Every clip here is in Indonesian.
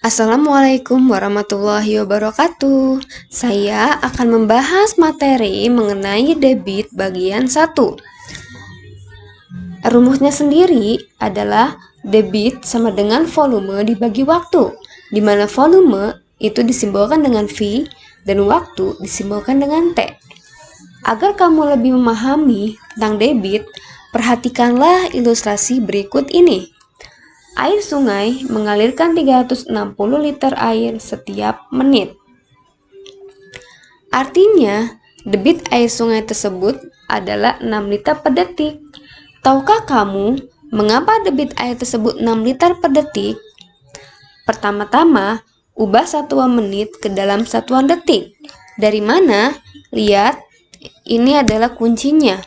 Assalamualaikum warahmatullahi wabarakatuh. Saya akan membahas materi mengenai debit bagian 1. Rumusnya sendiri adalah debit sama dengan volume dibagi waktu, di mana volume itu disimbolkan dengan V dan waktu disimbolkan dengan T. Agar kamu lebih memahami tentang debit, perhatikanlah ilustrasi berikut ini. Air sungai mengalirkan 360 liter air setiap menit. Artinya, debit air sungai tersebut adalah 6 liter per detik. Tahukah kamu mengapa debit air tersebut 6 liter per detik? Pertama-tama, ubah satuan menit ke dalam satuan detik. Dari mana? Lihat, ini adalah kuncinya.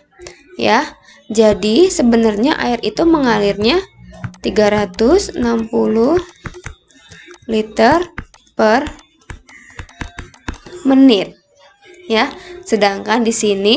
Ya. Jadi, sebenarnya air itu mengalirnya 360 liter per menit, ya. Sedangkan di sini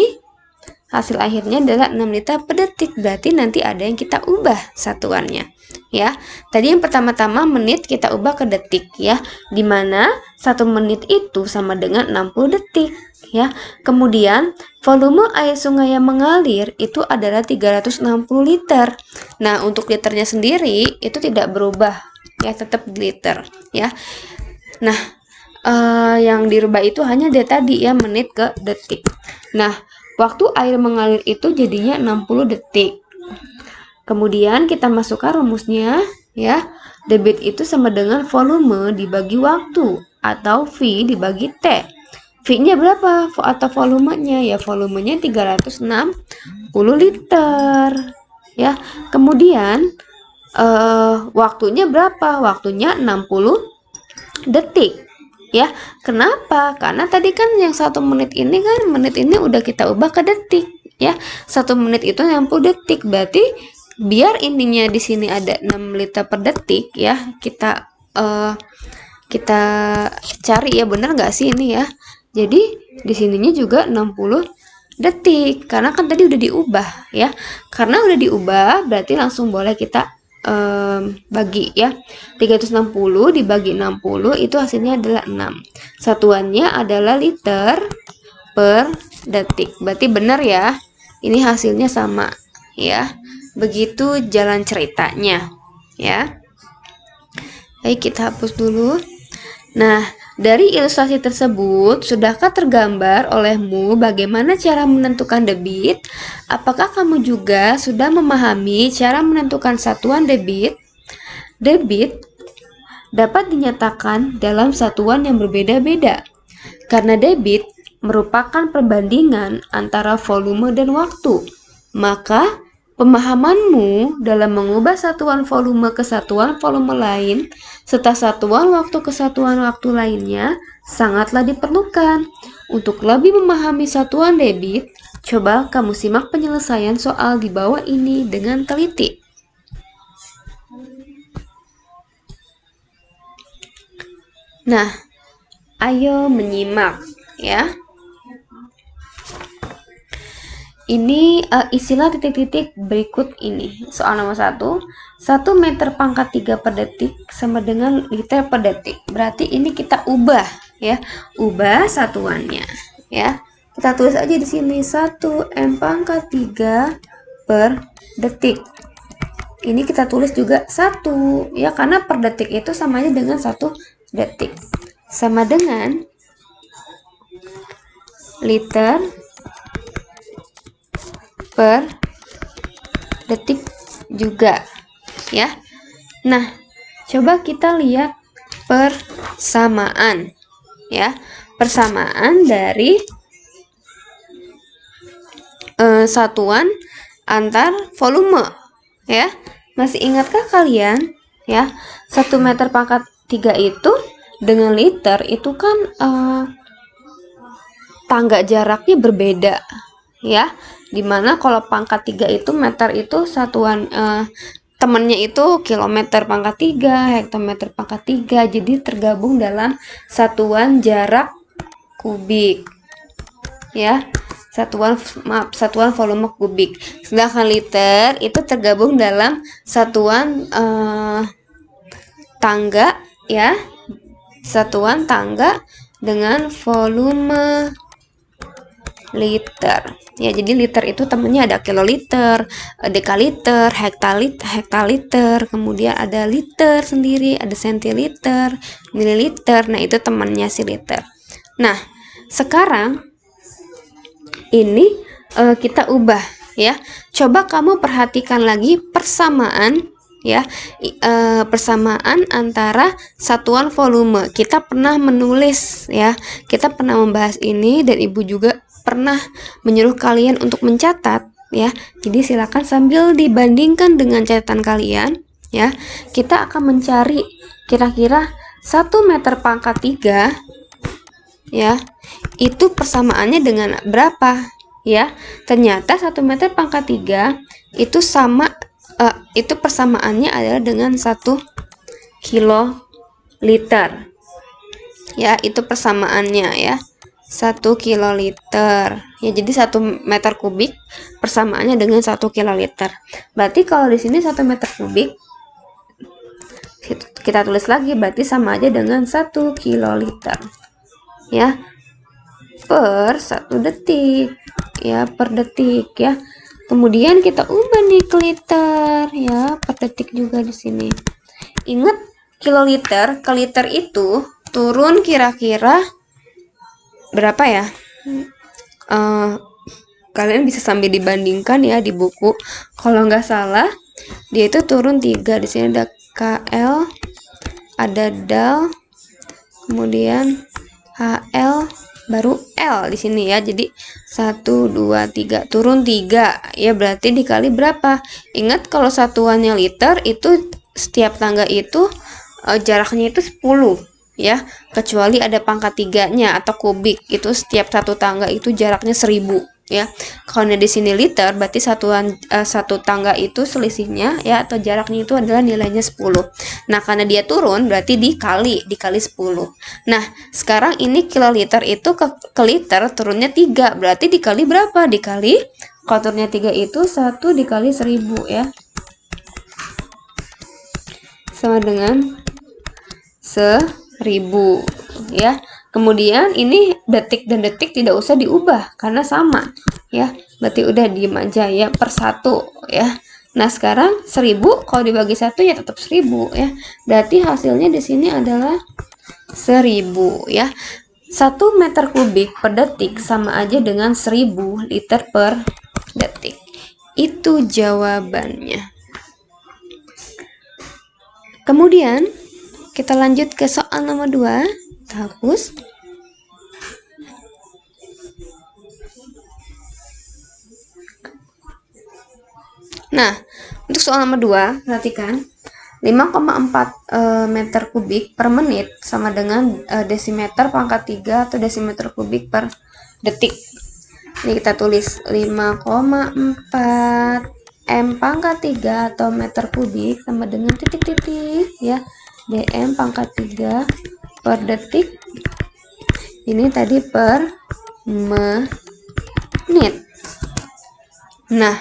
hasil akhirnya adalah 6 liter per detik. Berarti nanti ada yang kita ubah satuannya, ya. Tadi yang pertama-tama menit kita ubah ke detik, ya. Dimana 1 menit itu sama dengan 60 detik, ya. Kemudian volume air sungai yang mengalir itu adalah 360 liter. Nah, untuk liternya sendiri itu tidak berubah, ya, tetap liter, ya. Nah, yang dirubah itu hanya dari tadi, ya, menit ke detik. Nah, waktu air mengalir itu jadinya 60 detik. Kemudian kita masukkan rumusnya, ya. Debit itu sama dengan volume dibagi waktu atau V dibagi T. V-nya berapa? Atau volumenya? Ya, volumenya 360 liter. Ya, kemudian waktunya berapa? Waktunya 60 detik. Ya, kenapa? Karena tadi kan yang 1 menit ini kan menit ini udah kita ubah ke detik, ya. 1 menit itu 60 detik. Berarti biar intinya di sini ada 6 liter per detik, ya. Kita cari, ya, bener nggak sih ini, ya. Jadi di sininya juga 60 detik karena kan tadi udah diubah, ya. Karena udah diubah berarti langsung boleh kita bagi, ya. 360 dibagi 60 itu hasilnya adalah 6. Satuannya adalah liter per detik. Berarti benar, ya. Ini hasilnya sama, ya. Begitu jalan ceritanya, ya. Baik, kita hapus dulu. Nah, dari ilustrasi tersebut, sudahkah tergambar olehmu bagaimana cara menentukan debit? Apakah kamu juga sudah memahami cara menentukan satuan debit? Debit dapat dinyatakan dalam satuan yang berbeda-beda, karena debit merupakan perbandingan antara volume dan waktu. Maka, pemahamanmu dalam mengubah satuan volume ke satuan volume lain, serta satuan waktu ke satuan waktu lainnya, sangatlah diperlukan. Untuk lebih memahami satuan debit, coba kamu simak penyelesaian soal di bawah ini dengan teliti. Nah, ayo menyimak, ya. Ini isilah titik-titik berikut ini. Soal nomor 1, 1 meter pangkat 3 per detik sama dengan liter per detik. Berarti ini kita ubah, ya. Ubah satuannya, ya. Kita tulis aja di sini 1 M pangkat 3 per detik. Ini kita tulis juga 1, ya, karena per detik itu samanya dengan 1 detik. Sama dengan liter per detik juga, ya. Nah, coba kita lihat persamaan, ya. Persamaan dari satuan antar volume, ya. Masih ingatkah kalian, ya? 1 meter pangkat 3 itu dengan liter itu kan tangga jaraknya berbeda, ya. Dimana kalau pangkat 3 itu meter itu satuan temennya itu kilometer pangkat 3, hektometer pangkat 3, jadi tergabung dalam satuan jarak kubik, ya. Satuan volume kubik. Sedangkan liter itu tergabung dalam satuan tangga ya, satuan tangga dengan volume liter. Ya, jadi liter itu temennya ada kiloliter, dekaliter, hektoliter, kemudian ada liter sendiri, ada sentiliter, mililiter. Nah, itu temannya si liter. Nah, sekarang ini kita ubah ya. Coba kamu perhatikan lagi persamaan ya, persamaan antara satuan volume. Kita pernah menulis ya, kita pernah membahas ini dan ibu juga pernah menyuruh kalian untuk mencatat ya. Jadi silakan sambil dibandingkan dengan catatan kalian ya. Kita akan mencari kira-kira 1 meter pangkat 3 ya, itu persamaannya dengan berapa ya. Ternyata 1 meter pangkat 3 itu sama, itu persamaannya adalah dengan 1 kiloliter ya, itu persamaannya ya, 1 kiloliter ya. Jadi 1 meter kubik persamaannya dengan 1 kiloliter. Berarti kalau di sini 1 meter kubik kita tulis lagi, berarti sama aja dengan 1 kiloliter ya, per 1 detik ya, per detik ya. Kemudian kita ubah nih ke liter ya, per detik juga di sini. Ingat, kiloliter ke liter itu turun kira-kira berapa ya? Kalian bisa sambil dibandingkan ya di buku. Kalau nggak salah dia itu turun 3. Di sini ada KL, ada DAL, kemudian HL, baru L di sini ya. Jadi 1 2 3 turun 3 ya, berarti dikali berapa? Ingat, kalau satuannya liter itu setiap tangga itu jaraknya itu 10 ya, kecuali ada pangkat 3-nya atau kubik, itu setiap satu tangga itu jaraknya 1000 ya. Kalau di sini liter, berarti satu tangga itu selisihnya ya, atau jaraknya itu adalah nilainya 10. Nah, karena dia turun berarti dikali 10. Nah, sekarang ini kiloliter itu ke liter turunnya 3, berarti dikali berapa? Dikali, kalau turunnya 3 itu 1 dikali 1000 ya, sama dengan 1000 ya. Kemudian ini detik dan detik tidak usah diubah karena sama ya, berarti udah diem aja ya, per 1 ya. Nah, sekarang 1000 kalau dibagi 1 ya tetap 1000 ya, berarti hasilnya di sini adalah 1000 ya. 1 meter kubik per detik sama aja dengan 1000 liter per detik. Itu jawabannya. Kemudian kita lanjut ke soal nomor 2. Hapus. Nah, untuk soal nomor 2, perhatikan. 5,4 meter kubik per menit sama dengan desimeter pangkat 3 atau desimeter kubik per detik. Ini kita tulis 5,4 M pangkat 3 atau meter kubik sama dengan titik-titik ya, dm pangkat 3 per detik. Ini tadi per menit. Nah,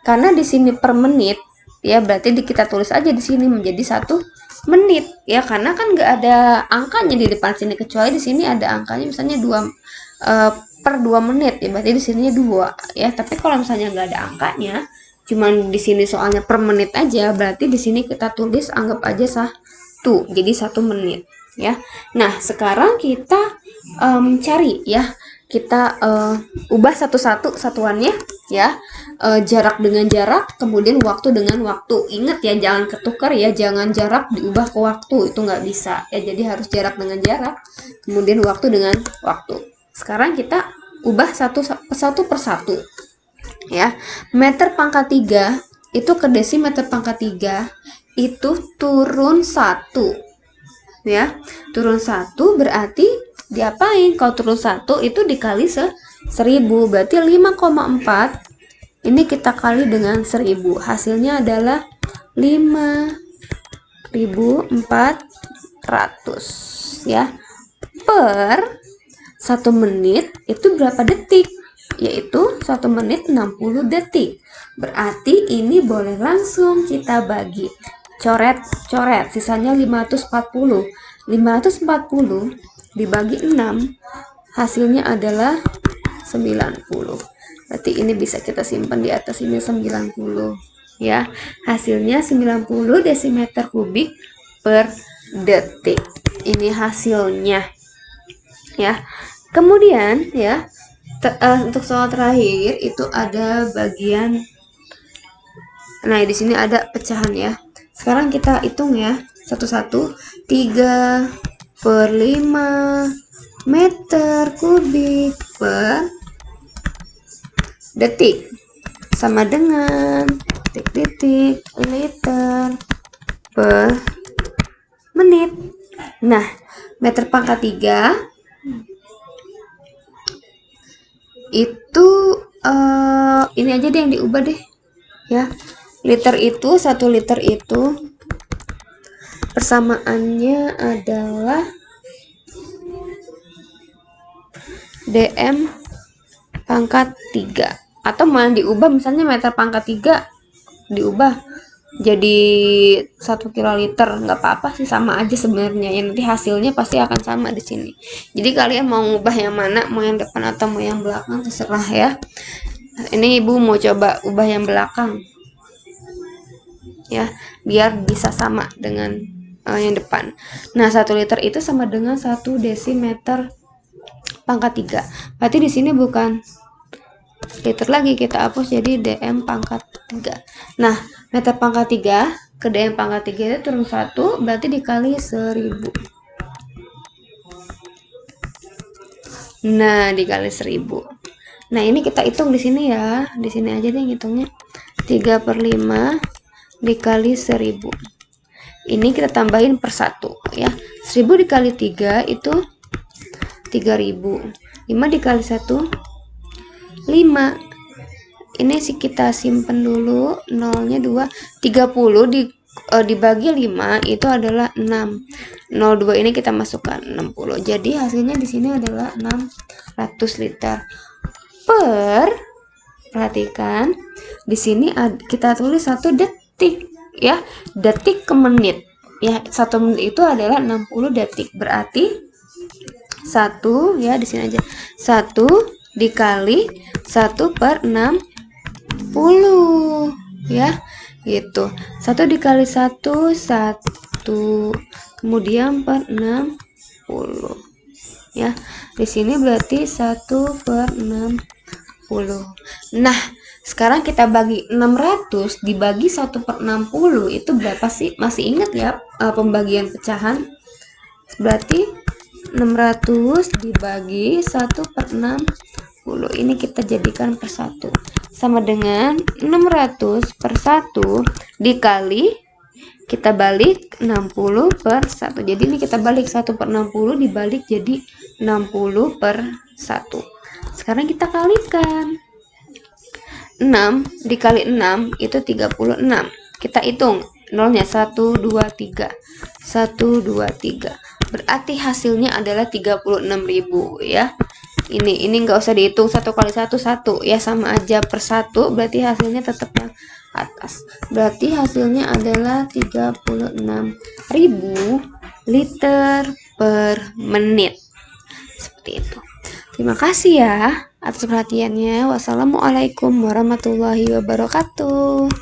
karena di sini per menit ya, berarti kita tulis aja di sini menjadi 1 menit ya, karena kan nggak ada angkanya di depan sini, kecuali di sini ada angkanya misalnya 2 per 2 menit ya, berarti di sininya 2 ya. Tapi kalau misalnya nggak ada angkanya, cuman di sini soalnya per menit aja, berarti di sini kita tulis anggap aja 1, jadi 1 menit ya. Nah, sekarang kita cari ya, kita ubah satu-satu satuannya ya, jarak dengan jarak, kemudian waktu dengan waktu. Ingat ya, jangan ketukar ya, jangan jarak diubah ke waktu, itu nggak bisa ya. Jadi harus jarak dengan jarak, kemudian waktu dengan waktu. Sekarang kita ubah satu per satu ya. Meter pangkat 3 itu ke desimeter pangkat 3 itu turun 1 ya, turun 1 berarti diapain? Kalau turun 1 itu dikali 1000, berarti 5,4 ini kita kali dengan 1000, hasilnya adalah 5400 ya, per 1 menit itu berapa detik? Yaitu 1 menit 60 detik. Berarti ini boleh langsung kita bagi. coret, sisanya 540. 540 dibagi 6 hasilnya adalah 90. Berarti ini bisa kita simpan di atas ini 90 ya. Hasilnya 90 desimeter kubik per detik. Ini hasilnya ya. Kemudian ya, untuk soal terakhir itu ada bagian. Nah, di sini ada pecahan ya. Sekarang kita hitung ya, satu-satu. 3/5 meter kubik per detik sama dengan titik-titik liter per menit. Nah, meter pangkat 3 itu ini aja deh yang diubah deh ya. Liter itu, 1 liter itu persamaannya adalah dm pangkat 3, atau mau diubah misalnya meter pangkat 3 diubah jadi 1 kiloliter, nggak apa-apa sih, sama aja sebenarnya ya, nanti hasilnya pasti akan sama di sini. Jadi kalian mau ngubah yang mana, mau yang depan atau mau yang belakang terserah ya. Ini ibu mau coba ubah yang belakang ya, biar bisa sama dengan yang depan. Nah, 1 liter itu sama dengan 1 desimeter pangkat 3. Berarti di sini bukan liter lagi, kita hapus jadi dm pangkat 3. Nah, meter pangkat 3 ke dm pangkat 3 itu turun 1, berarti dikali 1000. Nah, dikali 1000. Nah, ini kita hitung di sini ya. Di sini aja deh ngitungnya. 3/5 dikali 1000. Ini kita tambahin per 1 ya. 1000 dikali 3 itu 3000. 5 dikali 1 5. Ini sih kita simpen dulu, nolnya 2. 30 dibagi 5 itu adalah 6. 02 ini kita masukkan 60. Jadi hasilnya di sini adalah 600 liter per, perhatikan di sini kita tulis 1 detik ya, detik ke menit ya. 1 menit itu adalah 60 detik, berarti 1 ya, di sini aja 1 dikali 1/60 ya, gitu. 1 dikali 1 1, kemudian per 60 ya. Di sini berarti 1/60. Nah, sekarang kita bagi 600 dibagi 1/60 itu berapa sih? Masih ingat ya pembagian pecahan? Berarti 600 dibagi 1/60 ini kita jadikan per 1 sama dengan 600 per 1 dikali, kita balik 60 per 1. Jadi ini kita balik 1/60 dibalik jadi 60 per 1. Sekarang kita kalikan. 6 dikali 6 itu 36. Kita hitung nolnya 1 2 3. 1 2 3. Berarti hasilnya adalah 36.000 ya. Ini enggak usah dihitung 1 kali 1 1 ya, sama aja per 1, berarti hasilnya tetap yang atas. Berarti hasilnya adalah 36.000 liter per menit. Seperti itu. Terima kasih ya atas perhatiannya. Wassalamualaikum warahmatullahi wabarakatuh.